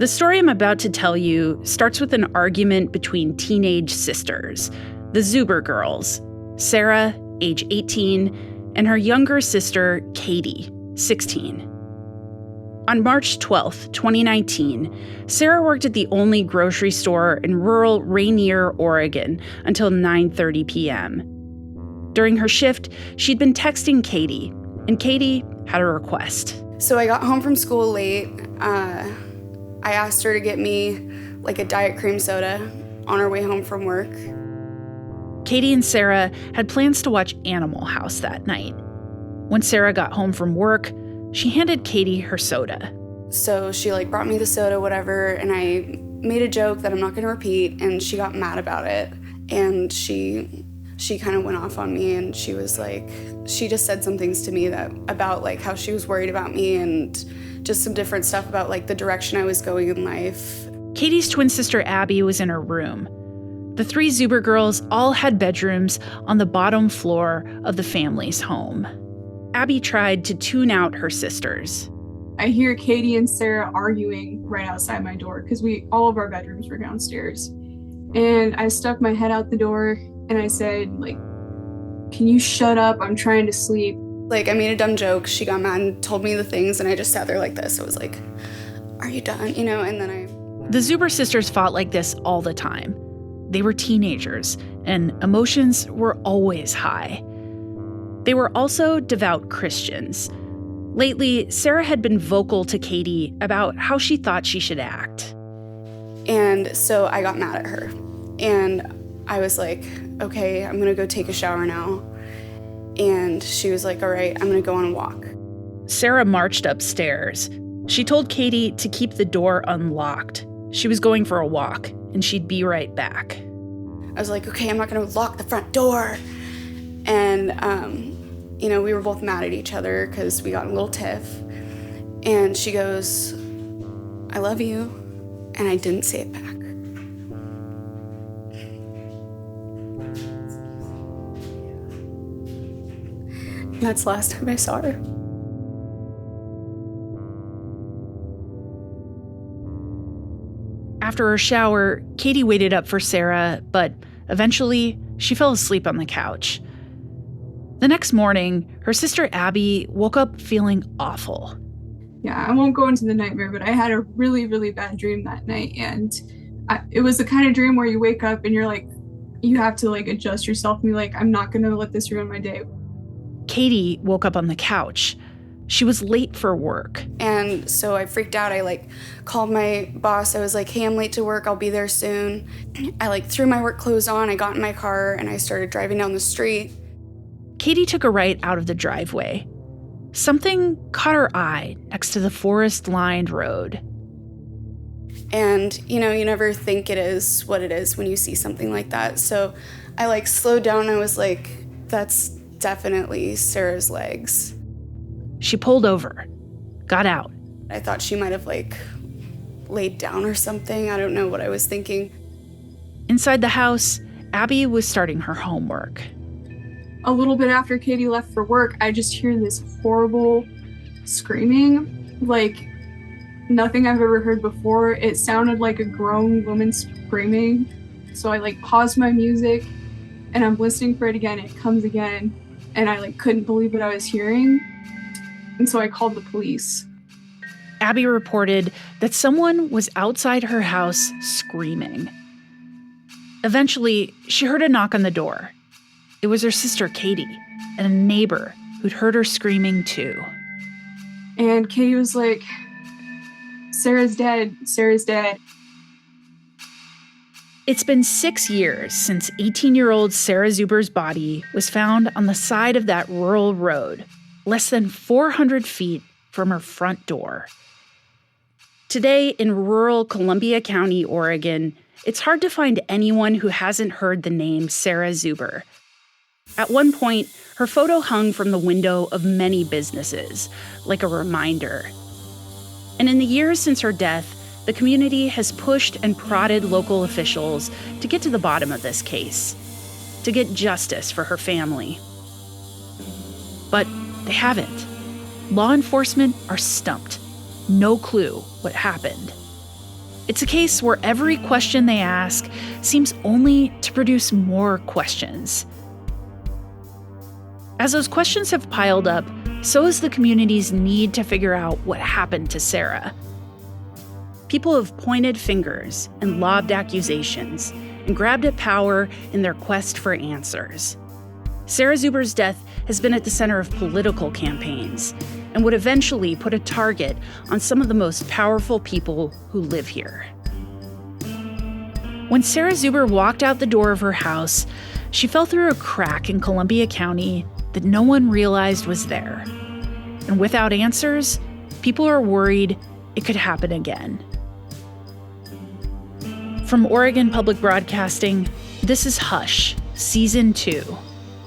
The story I'm about to tell you starts with an argument between teenage sisters, the Zuber girls, Sarah, age 18, and her younger sister, Katie, 16. On March 12, 2019, Sarah worked at the only grocery store in rural Rainier, Oregon, until 9:30 p.m. During her shift, she'd been texting Katie, and Katie had a request. So I got home from school late. I asked her to get me like a diet cream soda on our way home from work. Katie and Sarah had plans to watch Animal House that night. When Sarah got home from work, she handed Katie her soda. So she brought me the soda, whatever, and I made a joke that I'm not going to repeat, and she got mad about it. And she kind of went off on me, and she was she just said some things to me about how she was worried about me and just some different stuff about the direction I was going in life. Katie's twin sister Abby was in her room. The three Zuber girls all had bedrooms on the bottom floor of the family's home. Abby tried to tune out her sisters. I hear Katie and Sarah arguing right outside my door because all of our bedrooms were downstairs. And I stuck my head out the door and I said, can you shut up? I'm trying to sleep. I made a dumb joke. She got mad and told me the things, and I just sat there like this. I was like, are you done? And then The Zuber sisters fought like this all the time. They were teenagers, and emotions were always high. They were also devout Christians. Lately, Sarah had been vocal to Katie about how she thought she should act. And so I got mad at her. And I was like, okay, I'm gonna go take a shower now. And she was like, all right, I'm gonna go on a walk. Sarah marched upstairs. She told Katie to keep the door unlocked. She was going for a walk, and she'd be right back. I was like, okay, I'm not gonna lock the front door. And, we were both mad at each other because we got in a little tiff. And she goes, I love you. And I didn't say it back. And that's the last time I saw her. After her shower, Katie waited up for Sarah, but eventually she fell asleep on the couch. The next morning, her sister Abby woke up feeling awful. Yeah, I won't go into the nightmare, but I had a really, really bad dream that night. And it was the kind of dream where you wake up and you're you have to adjust yourself and be I'm not going to let this ruin my day. Katie woke up on the couch. She was late for work. And so I freaked out. I called my boss. I was like, hey, I'm late to work. I'll be there soon. I threw my work clothes on. I got in my car and I started driving down the street. Katie took a right out of the driveway. Something caught her eye next to the forest-lined road. And, you never think it is what it is when you see something like that. So I slowed down. I was like, that's definitely Sarah's legs. She pulled over, got out. I thought she might have laid down or something. I don't know what I was thinking. Inside the house, Abby was starting her homework. A little bit after Katie left for work, I just hear this horrible screaming, nothing I've ever heard before. It sounded like a grown woman screaming. So I paused my music and I'm listening for it again. It comes again and I couldn't believe what I was hearing. And so I called the police. Abby reported that someone was outside her house screaming. Eventually, she heard a knock on the door. It was her sister Katie and a neighbor who'd heard her screaming too. And Katie was like, Sarah's dead, Sarah's dead. It's been 6 years since 18-year-old Sarah Zuber's body was found on the side of that rural road, less than 400 feet from her front door. Today, in rural Columbia County, Oregon, it's hard to find anyone who hasn't heard the name Sarah Zuber. At one point, her photo hung from the window of many businesses, like a reminder. And in the years since her death, the community has pushed and prodded local officials to get to the bottom of this case, to get justice for her family. But they haven't. Law enforcement are stumped. No clue what happened. It's a case where every question they ask seems only to produce more questions. As those questions have piled up, so has the community's need to figure out what happened to Sarah. People have pointed fingers and lobbed accusations and grabbed at power in their quest for answers. Sarah Zuber's death has been at the center of political campaigns and would eventually put a target on some of the most powerful people who live here. When Sarah Zuber walked out the door of her house, she fell through a crack in Columbia County that no one realized was there. And without answers, people are worried it could happen again. From Oregon Public Broadcasting, this is Hush, Season 2,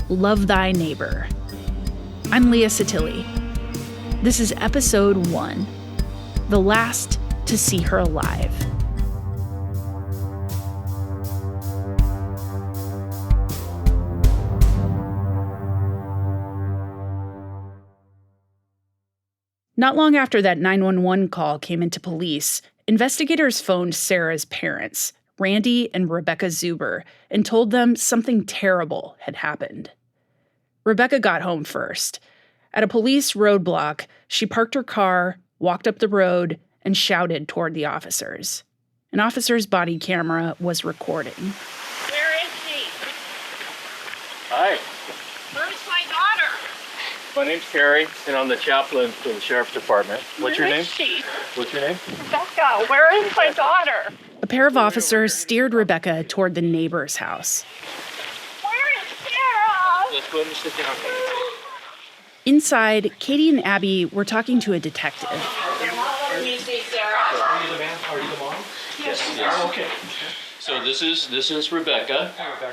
Love Thy Neighbor. I'm Leah Satilli. This is Episode 1, The Last to See Her Alive. Not long after that 911 call came into police, investigators phoned Sarah's parents, Randy and Rebecca Zuber, and told them something terrible had happened. Rebecca got home first. At a police roadblock, she parked her car, walked up the road, and shouted toward the officers. An officer's body camera was recording. Where is she? Hi, Where's my daughter? my name's Terry, and I'm the chaplain for the Sheriff's Department. What's your Where name? is she? What's your name? Rebecca, where is my daughter? A pair of officers steered Rebecca toward the neighbor's house. Where is Sarah? Let's go ahead and sit down. Inside, Katie and Abby were talking to a detective. Let me see Sarah. Are you the man? Are you the mom? Yes. Okay. So this is Rebecca,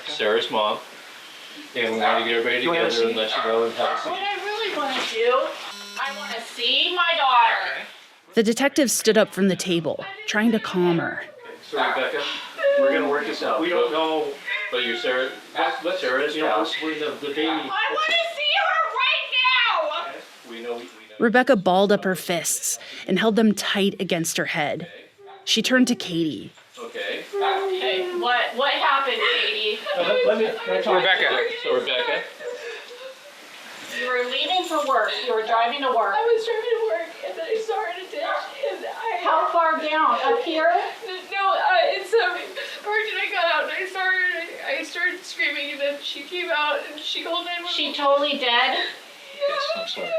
Sarah's mom, and we want to get everybody together and let you know and have a seat. What I really want to do, I want to see my daughter. The detective stood up from the table, trying to calm her. So Rebecca, we're gonna work this out. We don't know, but you're Sarah. What Sarah is? We're the baby. I want to see her right now. We know. Rebecca balled up her fists and held them tight against her head. She turned to Katie. Okay. Okay, what happened, Katie? Rebecca. So Rebecca. You were leaving for work. You were driving to work. I was driving to work and then I saw her in a ditch and How far down? Up here? No, it's parked and I got out and I saw her and I started screaming and then she came out and she called 911. She totally dead? Yes, I'm sorry.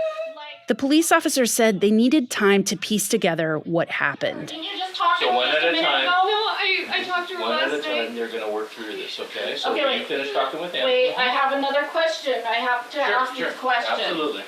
The police officer said they needed time to piece together what happened. Didn't you just talk to So her one just at a minute time. ago? No, I talked to her One at a last time, night. they're gonna work through this, okay? So Okay, when you wait. finish talking with them. Wait, I have another question. I have to ask you a question. Absolutely.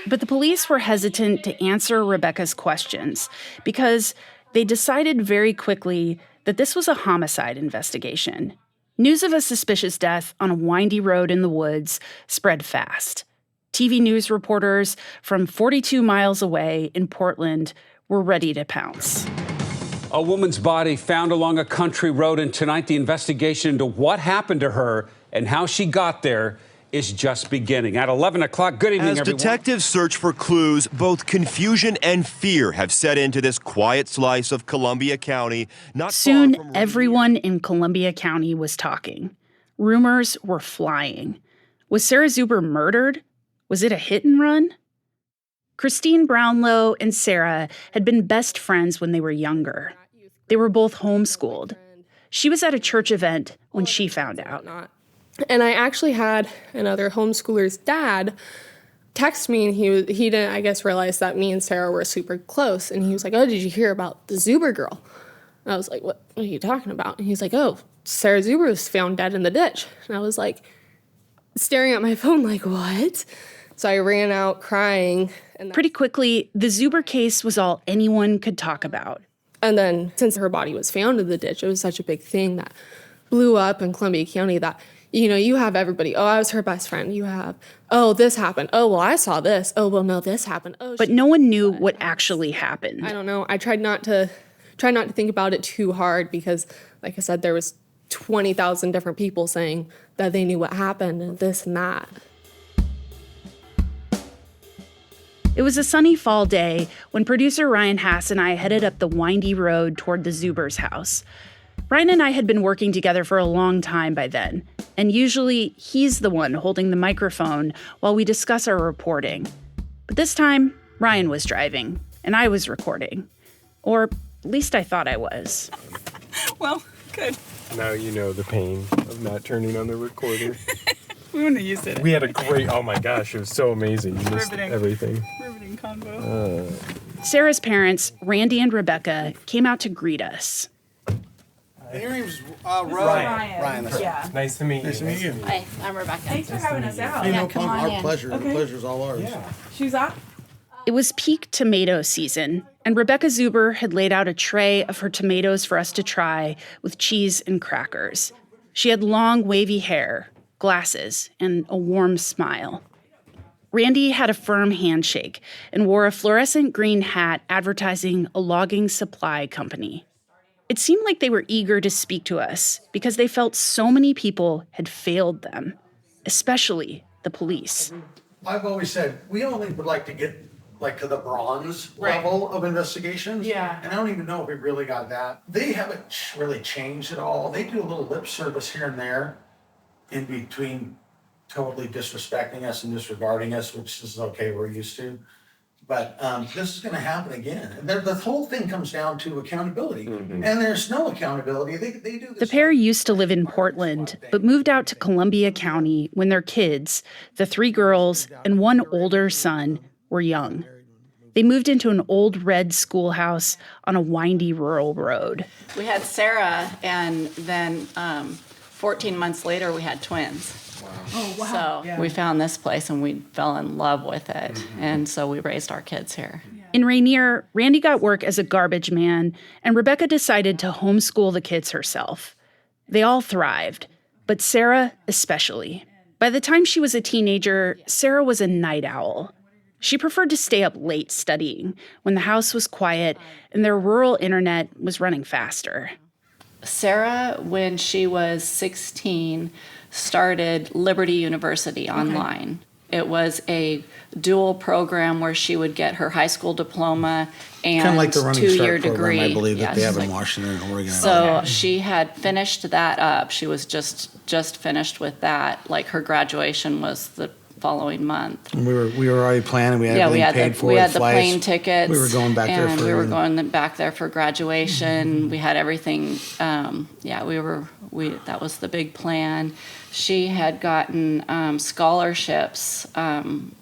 But the police were hesitant to answer Rebecca's questions because they decided very quickly that this was a homicide investigation. News of a suspicious death on a windy road in the woods spread fast. TV news reporters from 42 miles away in Portland were ready to pounce. A woman's body found along a country road, and tonight the investigation into what happened to her and how she got there is just beginning. At 11 o'clock, good evening, everyone. As detectives search for clues, both confusion and fear have set into this quiet slice of Columbia County. Not Soon, far from everyone in Columbia County was talking. Rumors were flying. Was Sarah Zuber murdered? Was it a hit and run? Christine Brownlow and Sarah had been best friends when they were younger. They were both homeschooled. She was at a church event when she found out. And I actually had another homeschooler's dad text me, and he didn't, I guess, realize that me and Sarah were super close. And he was like, "Oh, did you hear about the Zuber girl?" And I was like, what are you talking about? And he's like, "Oh, Sarah Zuber was found dead in the ditch." And I was like, staring at my phone like, what? So I ran out crying. And Pretty quickly, the Zuber case was all anyone could talk about. And then since her body was found in the ditch, it was such a big thing that blew up in Columbia County that, you know, you have everybody, "Oh, I was her best friend." You have, "Oh, this happened." "Oh, well, I saw this." "Oh, well, no, this happened." Oh, But no one knew what actually happened. I don't know. I tried not to think about it too hard because, like I said, there was 20,000 different people saying that they knew what happened and this and that. It was a sunny fall day when producer Ryan Hass and I headed up the windy road toward the Zubers' house. Ryan and I had been working together for a long time by then, and usually he's the one holding the microphone while we discuss our reporting. But this time, Ryan was driving, and I was recording. Or at least I thought I was. Well, good. Now you know the pain of not turning on the recorder. We wouldn't have used it. We had a great, oh my gosh, it was so amazing. You missed Riveting. everything. Riveting combo. Sarah's parents, Randy and Rebecca, came out to greet us. Your name's Ryan. Yeah. Nice to meet you. Nice to meet you. Hi, I'm Rebecca. Thanks for having us out. Hey, no come problem. on Our in. pleasure. Okay. The pleasure's all ours. Shoes off? It was peak tomato season, and Rebecca Zuber had laid out a tray of her tomatoes for us to try with cheese and crackers. She had long, wavy hair, glasses, and a warm smile. Randy had a firm handshake and wore a fluorescent green hat advertising a logging supply company. It seemed like they were eager to speak to us because they felt so many people had failed them, especially the police. I've always said we only would like to get to the bronze level of investigations. Yeah. And I don't even know if we really got that. They haven't really changed at all. They do a little lip service here and there in between totally disrespecting us and disregarding us, which is okay, we're used to. But this is going to happen again. The whole thing comes down to accountability. And there's no accountability. They do this. The pair used to live in Portland, but moved out to Columbia County when their kids, the 3 girls and 1 older son, were young. They moved into an old red schoolhouse on a windy rural road. We had Sarah, and then 14 months later, we had twins. Oh, wow. So we found this place, and we fell in love with it. And so we raised our kids here. In Rainier, Randy got work as a garbage man, and Rebecca decided to homeschool the kids herself. They all thrived, but Sarah especially. By the time she was a teenager, Sarah was a night owl. She preferred to stay up late studying when the house was quiet and their rural internet was running faster. Sarah, when she was 16, started Liberty University online. It was a dual program where she would get her high school diploma and Kind of like the Running 2-year Start program, degree. I believe, that they have in like- Washington and Oregon. So she had finished that up. She was just finished with that. Like her graduation was the following month. And we were already planning. We had everything paid for. We had the flights. plane tickets. We were going back there and for. we were going back there for graduation. We had everything. That was the big plan. She had gotten scholarships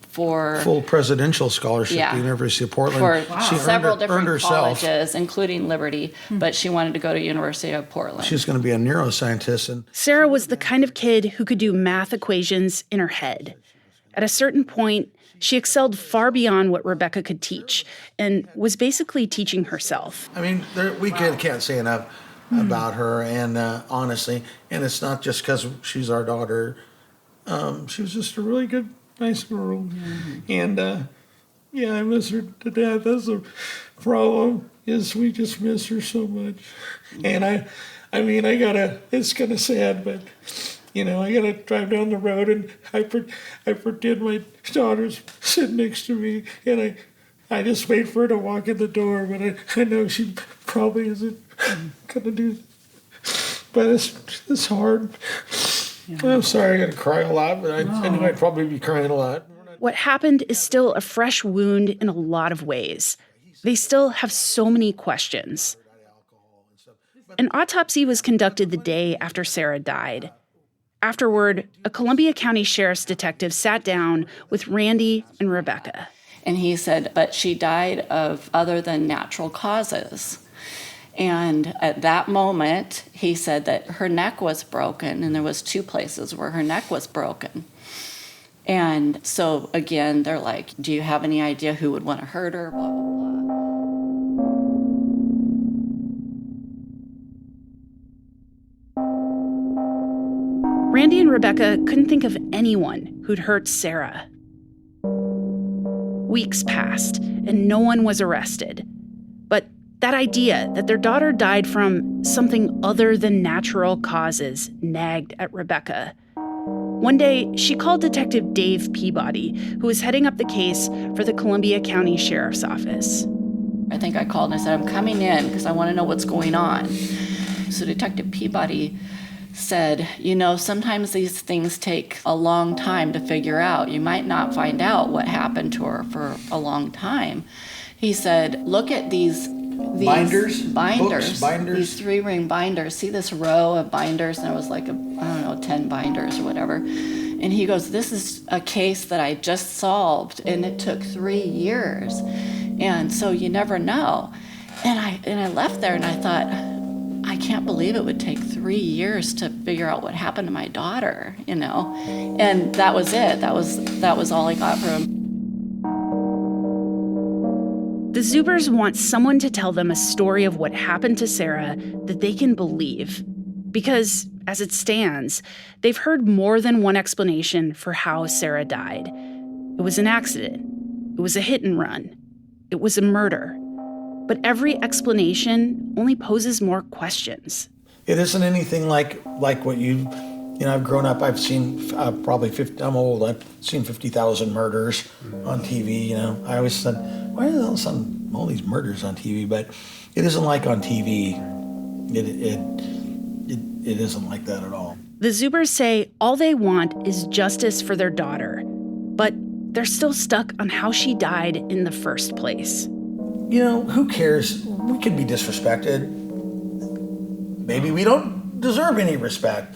for full presidential scholarship at the University of Portland. For She several earned different herself. colleges, including Liberty, but she wanted to go to University of Portland. She's going to be a neuroscientist. And Sarah was the kind of kid who could do math equations in her head. At a certain point, she excelled far beyond what Rebecca could teach and was basically teaching herself. I mean, we can't say enough about her, and honestly, and it's not just because she's our daughter. She was just a really good, nice girl, and I miss her to death. That's the problem, is we just miss her so much. And it's kind of sad, but I gotta drive down the road and I pretend my daughter's sitting next to me, and I just wait for her to walk in the door, but I know she probably isn't gonna do that. But it's hard. I'm sorry I gotta cry a lot, but I knew I'd probably be crying a lot. What happened is still a fresh wound in a lot of ways. They still have so many questions. An autopsy was conducted the day after Sarah died. Afterward, a Columbia County Sheriff's detective sat down with Randy and Rebecca. And he said, but she died of other than natural causes. And at that moment, he said that her neck was broken, and there was 2 places where her neck was broken. And so again, they're like, do you have any idea who would want to hurt her? Blah, blah, blah. Randy and Rebecca couldn't think of anyone who'd hurt Sarah. Weeks passed, and no one was arrested. But that idea that their daughter died from something other than natural causes nagged at Rebecca. One day, she called Detective Dave Peabody, who was heading up the case for the Columbia County Sheriff's Office. I think I called and I said, I'm coming in because I want to know what's going on. So Detective Peabody said, you know, sometimes these things take a long time to figure out. You might not find out what happened to her for a long time. He said, look at these binders, books, binders. These 3-ring binders. See this row of binders? And it was like, 10 binders or whatever. And he goes, this is a case that I just solved, and it took 3 years. And so you never know. And I left there and I thought, I can't believe it would take 3 years to figure out what happened to my daughter, you know? And that was it. That was all I got from him. The Zubers want someone to tell them a story of what happened to Sarah that they can believe. Because, as it stands, they've heard more than one explanation for how Sarah died. It was an accident. It was a hit and run. It was a murder. But every explanation only poses more questions. It isn't anything like what I've grown up, I've seen probably 50, I'm old, I've seen 50,000 murders on TV, you know. I always said, why are there all these murders on TV? But it isn't like on TV. It isn't like that at all. The Zubers say all they want is justice for their daughter, but they're still stuck on how she died in the first place. You know, who cares? We could be disrespected. Maybe we don't deserve any respect.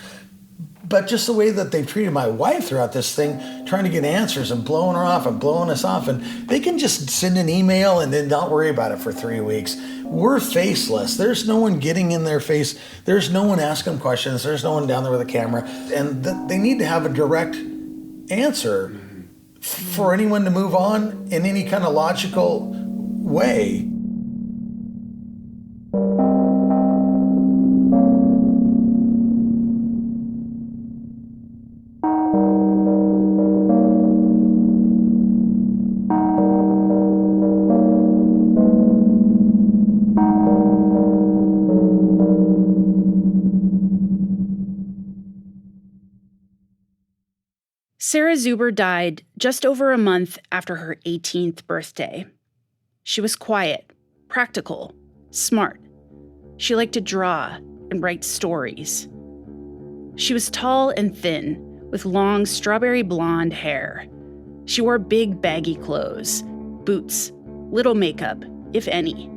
But just the way that they've treated my wife throughout this thing, trying to get answers and blowing her off and blowing us off, and they can just send an email and then not worry about it for 3 weeks. We're faceless. There's no one getting in their face. There's no one asking questions. There's no one down there with a camera. And they need to have a direct answer for anyone to move on in any kind of logical way. Sarah Zuber died just over a month after her 18th birthday. She was quiet, practical, smart. She liked to draw and write stories. She was tall and thin, with long strawberry blonde hair. She wore big baggy clothes, boots, little makeup, if any.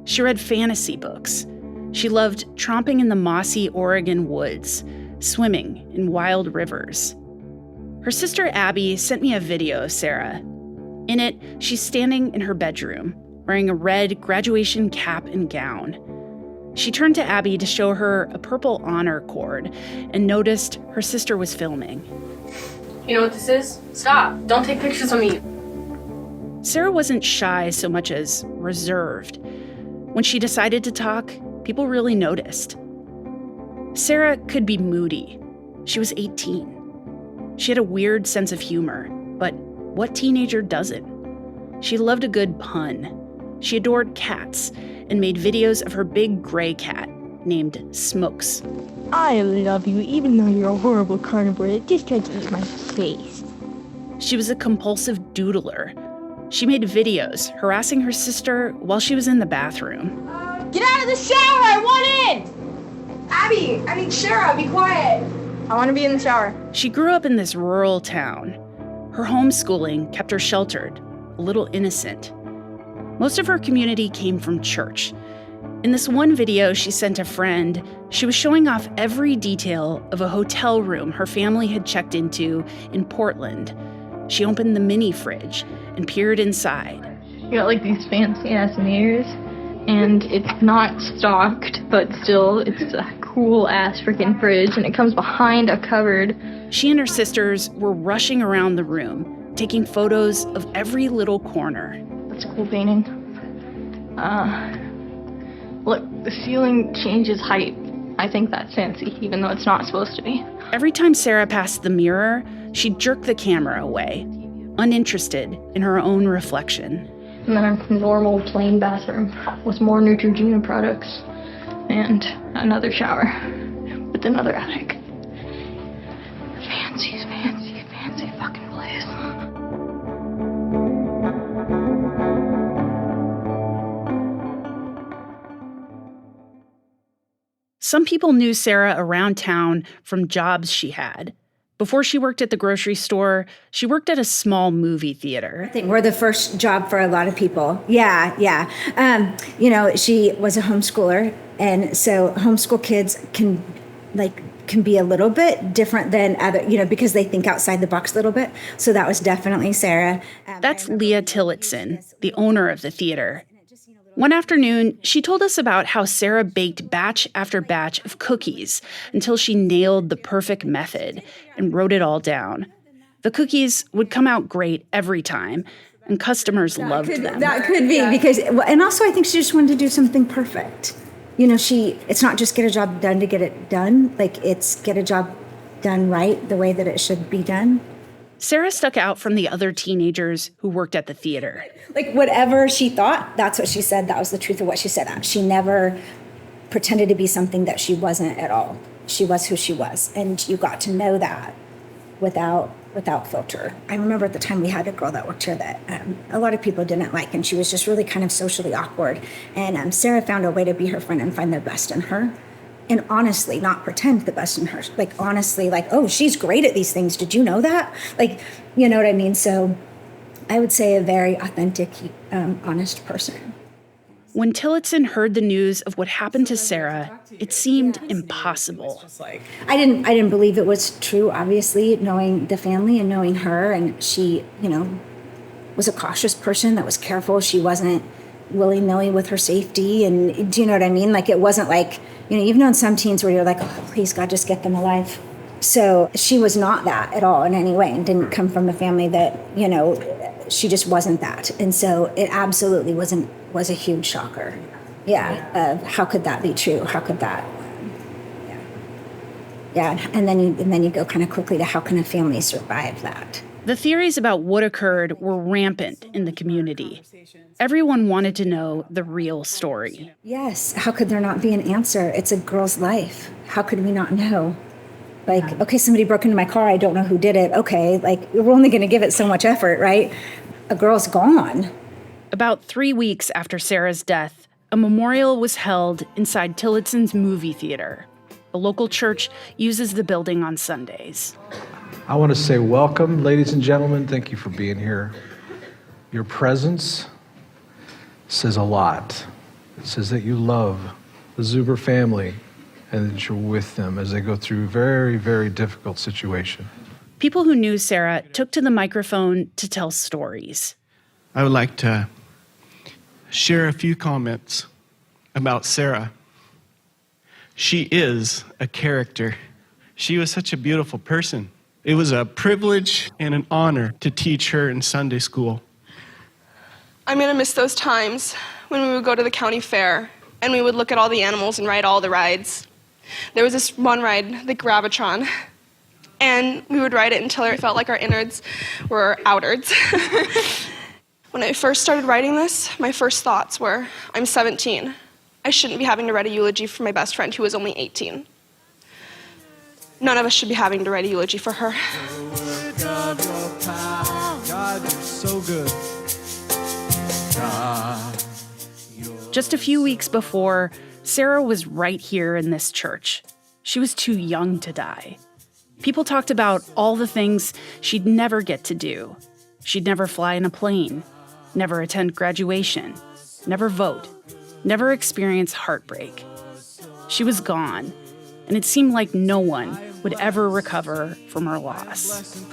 She read fantasy books. She loved tromping in the mossy Oregon woods, swimming in wild rivers. Her sister Abby sent me a video of Sarah. In it, she's standing in her bedroom, wearing a red graduation cap and gown. She turned to Abby to show her a purple honor cord and noticed her sister was filming. You know what this is? Stop. Don't take pictures of me. Sarah wasn't shy so much as reserved. When she decided to talk, people really noticed. Sarah could be moody. She was 18. She had a weird sense of humor, but what teenager doesn't? She loved a good pun. She adored cats and made videos of her big gray cat named Smokes. I love you, even though you're a horrible carnivore that just tried to eat my face. She was a compulsive doodler. She made videos harassing her sister while she was in the bathroom. Get out of the shower! I want in! Abby, Sarah, be quiet. I want to be in the shower. She grew up in this rural town. Her homeschooling kept her sheltered, a little innocent. Most of her community came from church. In this one video she sent a friend, she was showing off every detail of a hotel room her family had checked into in Portland. She opened the mini fridge and peered inside. You got like these fancy ass mirrors, and it's not stocked, but still it's a cool ass freaking fridge, and it comes behind a cupboard. She and her sisters were rushing around the room, taking photos of every little corner. That's a cool painting. Look, the ceiling changes height. I think that's fancy, even though it's not supposed to be. Every time Sarah passed the mirror, she'd jerk the camera away, uninterested in her own reflection. And then a normal plain bathroom with more Neutrogena products and another shower with another attic. fancy fucking place. Some people knew Sarah around town from jobs she had. Before she worked at the grocery store, she worked at a small movie theater. I think we're the first job for a lot of people. Yeah. She was a homeschooler, and so homeschool kids can be a little bit different than other, because they think outside the box a little bit. So that was definitely Sarah. That's Leah Tillotson, the owner of the theater. One afternoon, she told us about how Sarah baked batch after batch of cookies until she nailed the perfect method and wrote it all down. The cookies would come out great every time, and customers loved them. That could be because, and also I think she just wanted to do something perfect. It's not just get a job done to get it done, it's get a job done right the way that it should be done. Sarah stuck out from the other teenagers who worked at the theater. Whatever she thought, that's what she said. That was the truth of what she said. She never pretended to be something that she wasn't at all. She was who she was. And you got to know that without filter. I remember at the time we had a girl that worked here that a lot of people didn't like, and she was just really kind of socially awkward. And Sarah found a way to be her friend and find the best in her. And honestly, not pretend the best in her. Honestly, oh, she's great at these things. Did you know that? You know what I mean? So I would say a very authentic, honest person. When Tillotson heard the news of what happened to Sarah, it seemed impossible. I didn't believe it was true, obviously, knowing the family and knowing her. And she, was a cautious person that was careful. She wasn't willy-nilly with her safety. And do you know what I mean? It wasn't you've known some teens where you're oh, please, God, just get them alive. So she was not that at all in any way, and didn't come from a family that, she just wasn't that. And so it absolutely was a huge shocker. Yeah. How could that be true? How could that? Yeah. And then you go kind of quickly to how can a family survive that? The theories about what occurred were rampant in the community. Everyone wanted to know the real story. Yes. How could there not be an answer? It's a girl's life. How could we not know? Okay, somebody broke into my car. I don't know who did it. Okay, we're only going to give it so much effort, right? A girl's gone. About 3 weeks after Sarah's death, a memorial was held inside Tillotson's movie theater. A local church uses the building on Sundays. I want to say welcome, ladies and gentlemen. Thank you for being here. Your presence says a lot. It says that you love the Zuber family and that you're with them as they go through a very, very difficult situation. People who knew Sarah took to the microphone to tell stories. I would like to share a few comments about Sarah. She is a character. She was such a beautiful person. It was a privilege and an honor to teach her in Sunday school. I'm gonna miss those times when we would go to the county fair and we would look at all the animals and ride all the rides. There was this one ride, the Gravitron, and we would ride it until it felt like our innards were outards. When I first started writing this, my first thoughts were, I'm 17. I shouldn't be having to write a eulogy for my best friend who was only 18. None of us should be having to write a eulogy for her. God, you're so good. Just a few weeks before, Sarah was right here in this church. She was too young to die. People talked about all the things she'd never get to do. She'd never fly in a plane, never attend graduation, never vote, never experience heartbreak. She was gone, and it seemed like no one would ever recover from her loss.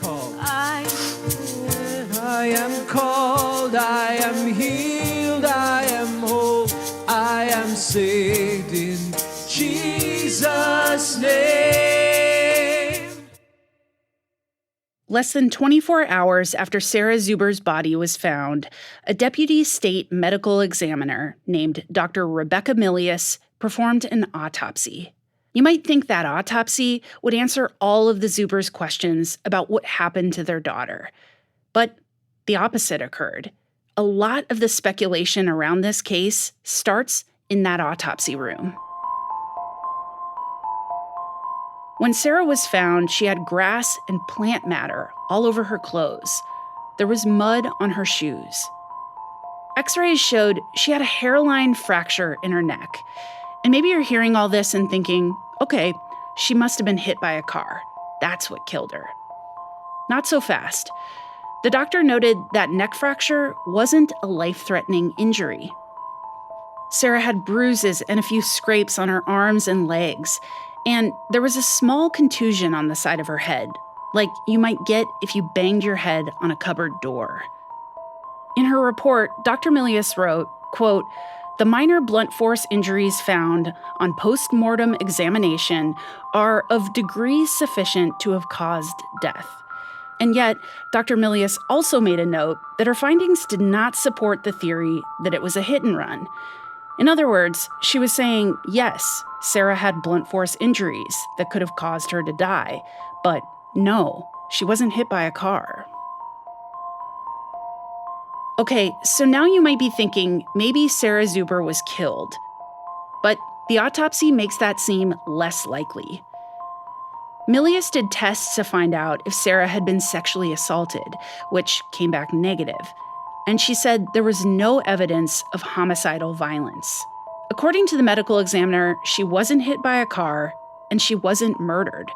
I am called, I am healed, I am whole, I am saved in Jesus' name. Less than 24 hours after Sarah Zuber's body was found, a deputy state medical examiner named Dr. Rebecca Milius performed an autopsy. You might think that autopsy would answer all of the Zubers' questions about what happened to their daughter. But the opposite occurred. A lot of the speculation around this case starts in that autopsy room. When Sarah was found, she had grass and plant matter all over her clothes. There was mud on her shoes. X-rays showed she had a hairline fracture in her neck. And maybe you're hearing all this and thinking, okay, she must have been hit by a car. That's what killed her. Not so fast. The doctor noted that neck fracture wasn't a life-threatening injury. Sarah had bruises and a few scrapes on her arms and legs, and there was a small contusion on the side of her head, like you might get if you banged your head on a cupboard door. In her report, Dr. Milius wrote, quote, "The minor blunt force injuries found on post-mortem examination are of degree sufficient to have caused death." And yet, Dr. Milius also made a note that her findings did not support the theory that it was a hit and run. In other words, she was saying, yes, Sarah had blunt force injuries that could have caused her to die, but no, she wasn't hit by a car. Okay, so now you might be thinking maybe Sarah Zuber was killed. But the autopsy makes that seem less likely. Milius did tests to find out if Sarah had been sexually assaulted, which came back negative. And she said there was no evidence of homicidal violence. According to the medical examiner, she wasn't hit by a car and she wasn't murdered.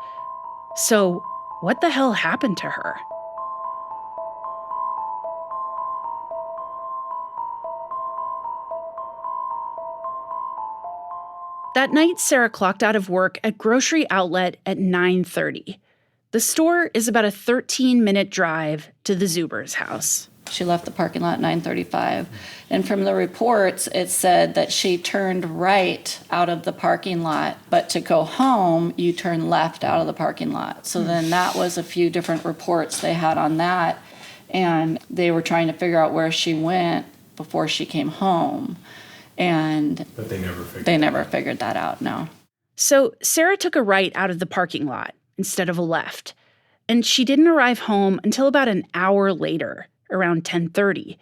So what the hell happened to her? That night, Sarah clocked out of work at Grocery Outlet at 9:30. The store is about a 13-minute drive to the Zuber's house. She left the parking lot at 9:35. And from the reports, it said that she turned right out of the parking lot, but to go home, you turn left out of the parking lot. So then that was a few different reports they had on that. And they were trying to figure out where she went before she came home. But they never figured that out, no. So Sarah took a right out of the parking lot instead of a left. And she didn't arrive home until about an hour later, around 10:30.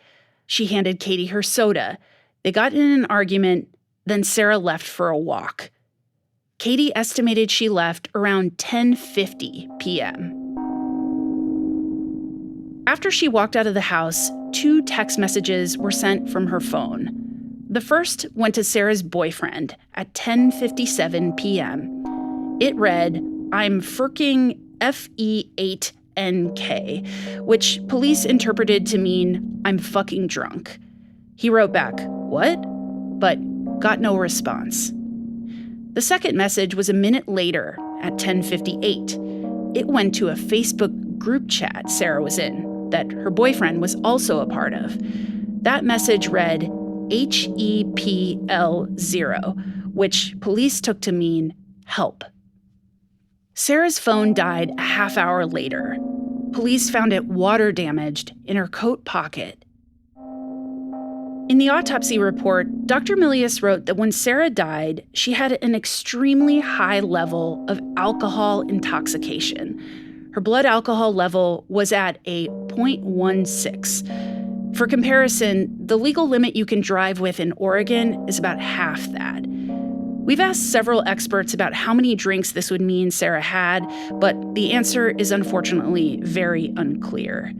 She handed Katie her soda. They got in an argument, then Sarah left for a walk. Katie estimated she left around 10:50 p.m. After she walked out of the house, 2 text messages were sent from her phone. The first went to Sarah's boyfriend at 10:57 p.m. It read, "I'm ferking FE8NK," which police interpreted to mean, "I'm fucking drunk." He wrote back, "What?" but got no response. The second message was a minute later at 10:58. It went to a Facebook group chat Sarah was in that her boyfriend was also a part of. That message read, HEPL0, which police took to mean help. Sarah's phone died a half hour later. Police found it water damaged in her coat pocket. In the autopsy report, Dr. Milius wrote that when Sarah died, she had an extremely high level of alcohol intoxication. Her blood alcohol level was at a 0.16. For comparison, the legal limit you can drive with in Oregon is about half that. We've asked several experts about how many drinks this would mean Sarah had, but the answer is unfortunately very unclear.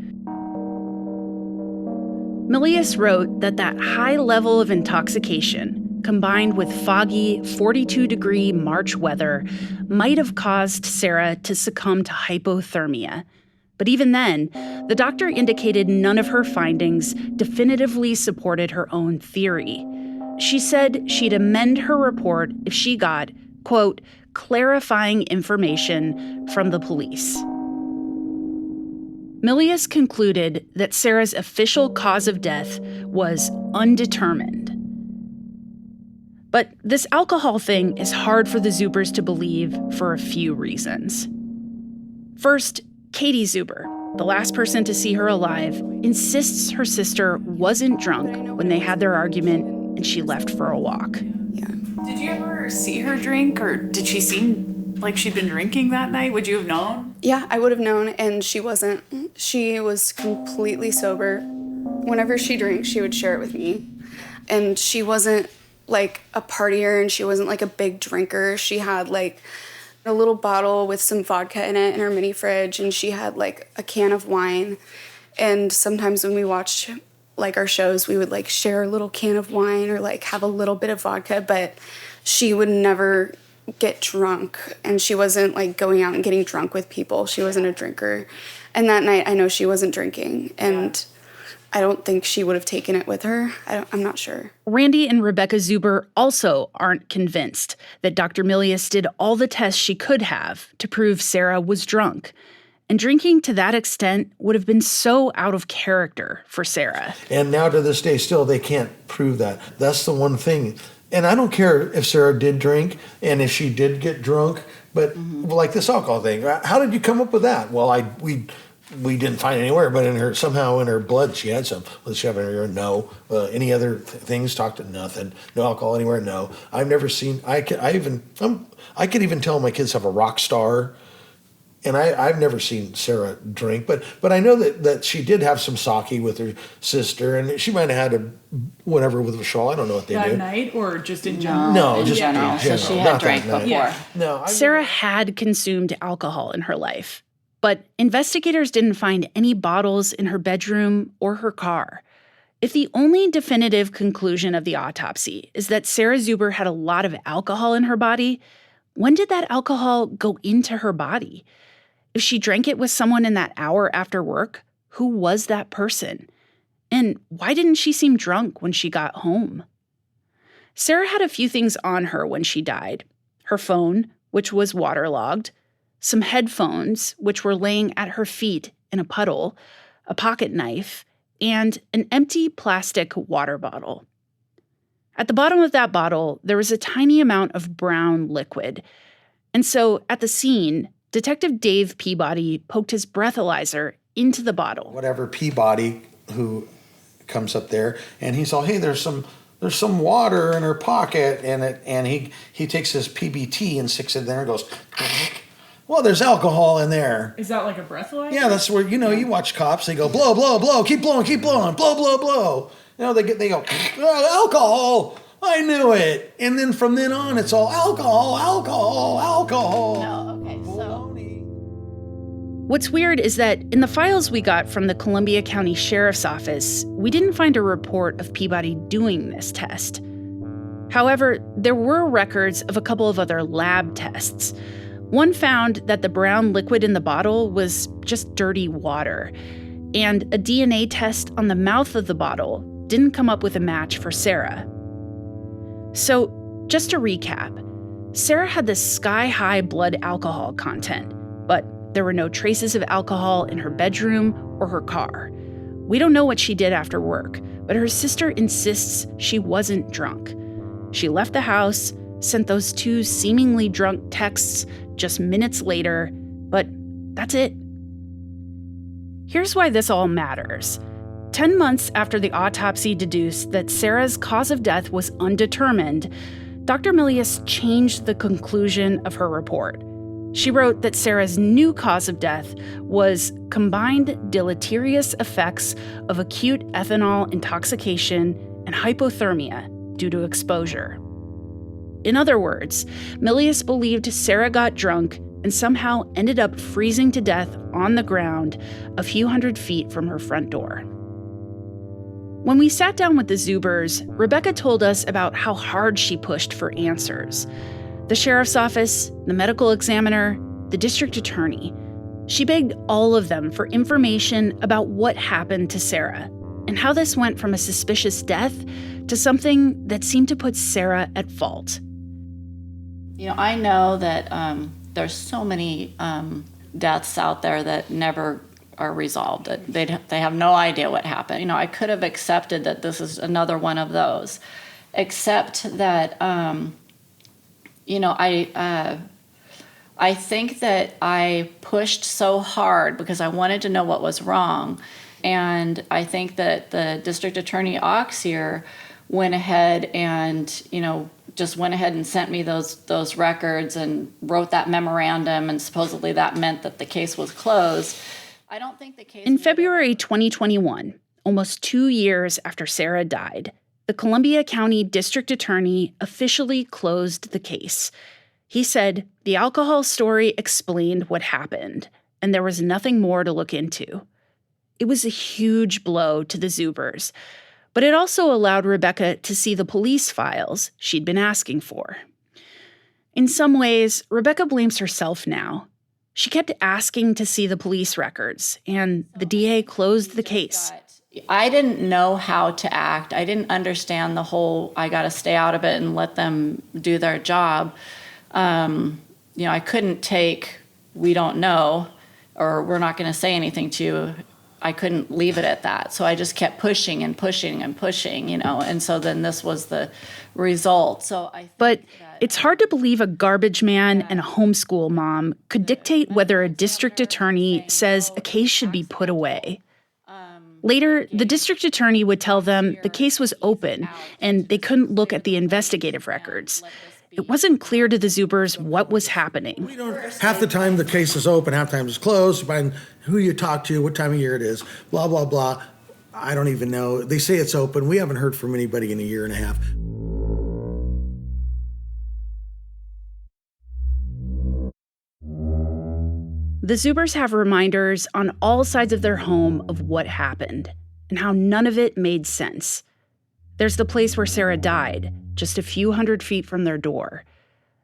Milius wrote that high level of intoxication, combined with foggy 42-degree March weather, might have caused Sarah to succumb to hypothermia. But even then, the doctor indicated none of her findings definitively supported her own theory. She said she'd amend her report if she got, quote, clarifying information from the police. Milius concluded that Sarah's official cause of death was undetermined. But this alcohol thing is hard for the Zubers to believe for a few reasons. First, Katie Zuber, the last person to see her alive, insists her sister wasn't drunk when they had their argument and she left for a walk. Did you ever see her drink, or did she seem like she'd been drinking that night? Would you have known? Yeah, I would have known, and she wasn't. She was completely sober. Whenever she drank, she would share it with me. And she wasn't like a partier, and she wasn't like a big drinker. She had like A little bottle with some vodka in it in her mini fridge, and she had like a can of wine. And sometimes when we watch like our shows, we would like share a little can of wine or like have a little bit of vodka, but she would never get drunk, and she wasn't like going out and getting drunk with people. She wasn't a drinker. And that night I know she wasn't drinking, and I don't think she would have taken it with her. I'm not sure. Randy and Rebecca Zuber also aren't convinced that Dr. Milius did all the tests she could have to prove Sarah was drunk. And drinking to that extent would have been so out of character for Sarah. And now to this day, still, they can't prove that. That's the one thing. And I don't care if Sarah did drink and if she did get drunk, but like this alcohol thing, how did you come up with that? Well, we didn't find it anywhere, but somehow in her blood she had some. Was she having her? No. Any other things? Talked to nothing. No alcohol anywhere? No. I've never seen. I could even tell my kids have a rock star, and I've never seen Sarah drink. But I know that she did have some sake with her sister, and she might have had whatever with Vishal. I don't know what they that do. night or just in general? No, just in general. So she had Not drank that night. before. Yeah. No. Sarah had consumed alcohol in her life. But investigators didn't find any bottles in her bedroom or her car. If the only definitive conclusion of the autopsy is that Sarah Zuber had a lot of alcohol in her body, when did that alcohol go into her body? If she drank it with someone in that hour after work, who was that person? And why didn't she seem drunk when she got home? Sarah had a few things on her when she died. Her phone, which was waterlogged, some headphones, which were laying at her feet in a puddle, a pocket knife, and an empty plastic water bottle. At the bottom of that bottle, there was a tiny amount of brown liquid. And so at the scene, Detective Dave Peabody poked his breathalyzer into the bottle. Whatever Peabody, who comes up there, and he's all, hey, there's some water in her pocket, and he takes his PBT and sticks it there and goes, well, there's alcohol in there. Is that like a breathalyzer? Yeah, that's where, you watch cops, they go, blow, blow, blow, keep blowing, blow, blow, blow. They go, oh, alcohol, I knew it. And then from then on, it's all alcohol, alcohol, alcohol. No, okay, so. What's weird is that in the files we got from the Columbia County Sheriff's Office, we didn't find a report of Peabody doing this test. However, there were records of a couple of other lab tests. One found that the brown liquid in the bottle was just dirty water, and a DNA test on the mouth of the bottle didn't come up with a match for Sarah. So, just to recap, Sarah had this sky-high blood alcohol content, but there were no traces of alcohol in her bedroom or her car. We don't know what she did after work, but her sister insists she wasn't drunk. She left the house, sent those 2 seemingly drunk texts just minutes later, but that's it. Here's why this all matters. 10 months after the autopsy deduced that Sarah's cause of death was undetermined, Dr. Milius changed the conclusion of her report. She wrote that Sarah's new cause of death was combined deleterious effects of acute ethanol intoxication and hypothermia due to exposure. In other words, Milius believed Sarah got drunk and somehow ended up freezing to death on the ground a few hundred feet from her front door. When we sat down with the Zubers, Rebecca told us about how hard she pushed for answers. The sheriff's office, the medical examiner, the district attorney. She begged all of them for information about what happened to Sarah and how this went from a suspicious death to something that seemed to put Sarah at fault. I know that there's so many deaths out there that never are resolved. They have no idea what happened. I could have accepted that this is another one of those, except that, I think that I pushed so hard because I wanted to know what was wrong. And I think that the district attorney Auxier went ahead and, just went ahead and sent me those records and wrote that memorandum, and supposedly that meant that the case was closed. I don't think the case... In February 2021, almost 2 years after Sarah died, the Columbia County District Attorney officially closed the case. He said the alcohol story explained what happened, and there was nothing more to look into. It was a huge blow to the Zubers, but it also allowed Rebecca to see the police files she'd been asking for. In some ways, Rebecca blames herself now. She kept asking to see the police records, and the DA closed the case. I didn't know how to act. I didn't understand the whole, I got to stay out of it and let them do their job. I couldn't take, we don't know, or we're not going to say anything to you. I couldn't leave it at that. So I just kept pushing and pushing and pushing, and so then this was the result. But it's hard to believe a garbage man and a homeschool mom could dictate whether a district attorney says a case should be put away. Later, the district attorney would tell them the case was open and they couldn't look at the investigative records. It wasn't clear to the Zubers what was happening. Half the time the case is open, half the time it's closed, by who you talk to, what time of year it is, blah, blah, blah. I don't even know. They say it's open. We haven't heard from anybody in a year and a half. The Zubers have reminders on all sides of their home of what happened and how none of it made sense. There's the place where Sarah died, just a few hundred feet from their door.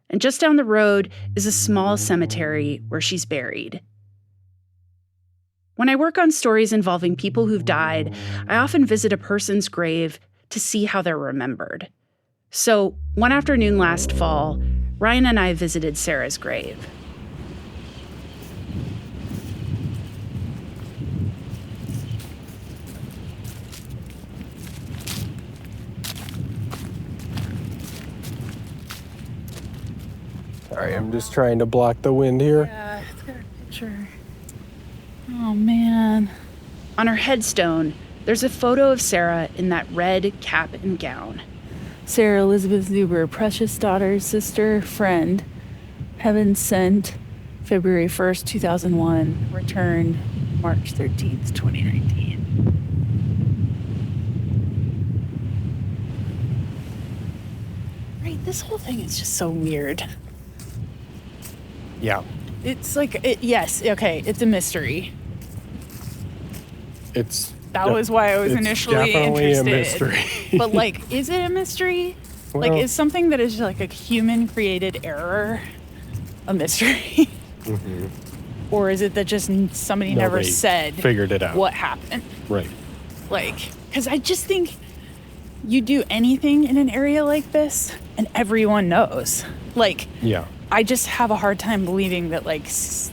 And just down the road is a small cemetery where she's buried. When I work on stories involving people who've died, I often visit a person's grave to see how they're remembered. So one afternoon last fall, Ryan and I visited Sarah's grave. Sorry, I'm just trying to block the wind here. Yeah, it's got a picture. Oh, man. On her headstone, there's a photo of Sarah in that red cap and gown. Sarah Elizabeth Zuber, precious daughter, sister, friend. Heaven sent, February 1st, 2001. Returned, March 13th, 2019. Right, this whole thing is just so weird. Yeah. It's like, yes, okay, it's a mystery. That was why I was initially interested. Definitely a mystery. But is it a mystery? Well, is something that is like a human created error a mystery? Mm-hmm. Or is it that just somebody never said figured it out what happened? Right. Because I just think you do anything in an area like this and everyone knows. Yeah. I just have a hard time believing that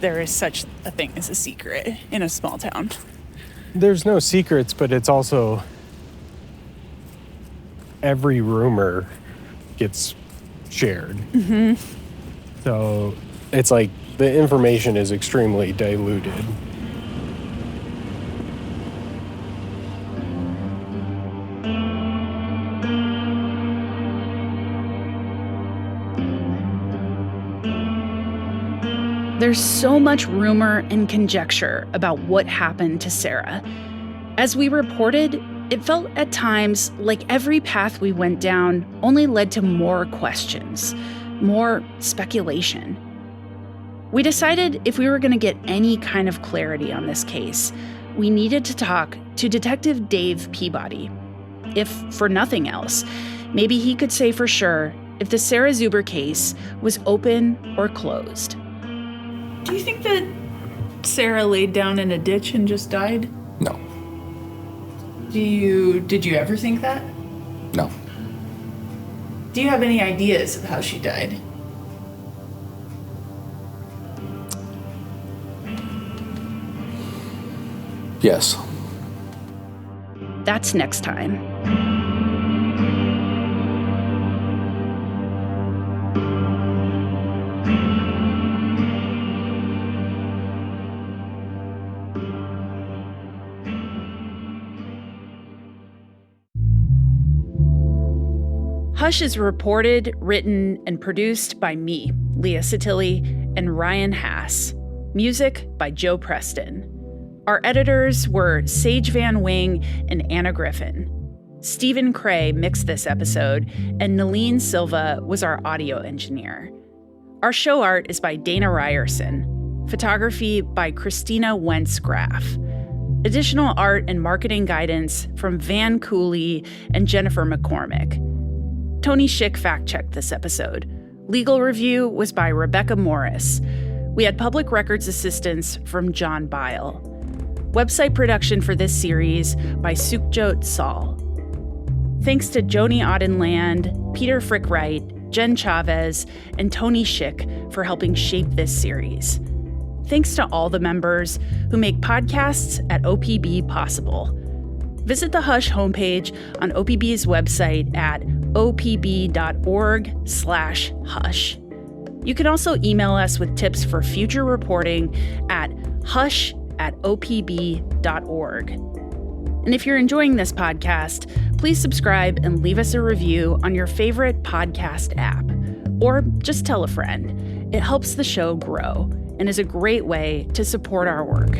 there is such a thing as a secret in a small town. There's no secrets, but it's also every rumor gets shared. Mm-hmm. So it's like the information is extremely diluted. There's so much rumor and conjecture about what happened to Sarah. As we reported, it felt at times like every path we went down only led to more questions, more speculation. We decided if we were going to get any kind of clarity on this case, we needed to talk to Detective Dave Peabody. If for nothing else, maybe he could say for sure if the Sarah Zuber case was open or closed. Do you think that Sarah laid down in a ditch and just died? No. Did you ever think that? No. Do you have any ideas of how she died? Yes. That's next time. Hush is reported, written, and produced by me, Leah Satilli, and Ryan Hass. Music by Joe Preston. Our editors were Sage Van Wing and Anna Griffin. Stephen Cray mixed this episode, and Nalene Silva was our audio engineer. Our show art is by Dana Ryerson. Photography by Christina Wentzgraff. Additional art and marketing guidance from Van Cooley and Jennifer McCormick. Tony Schick fact-checked this episode. Legal review was by Rebecca Morris. We had public records assistance from John Bile. Website production for this series by Sukhjot Saul. Thanks to Joni Audenland, Peter Frickwright, Jen Chavez, and Tony Schick for helping shape this series. Thanks to all the members who make podcasts at OPB possible. Visit the Hush homepage on OPB's website at opb.org/hush. You can also email us with tips for future reporting at hush@opb.org. And if you're enjoying this podcast, please subscribe and leave us a review on your favorite podcast app. Or just tell a friend. It helps the show grow and is a great way to support our work.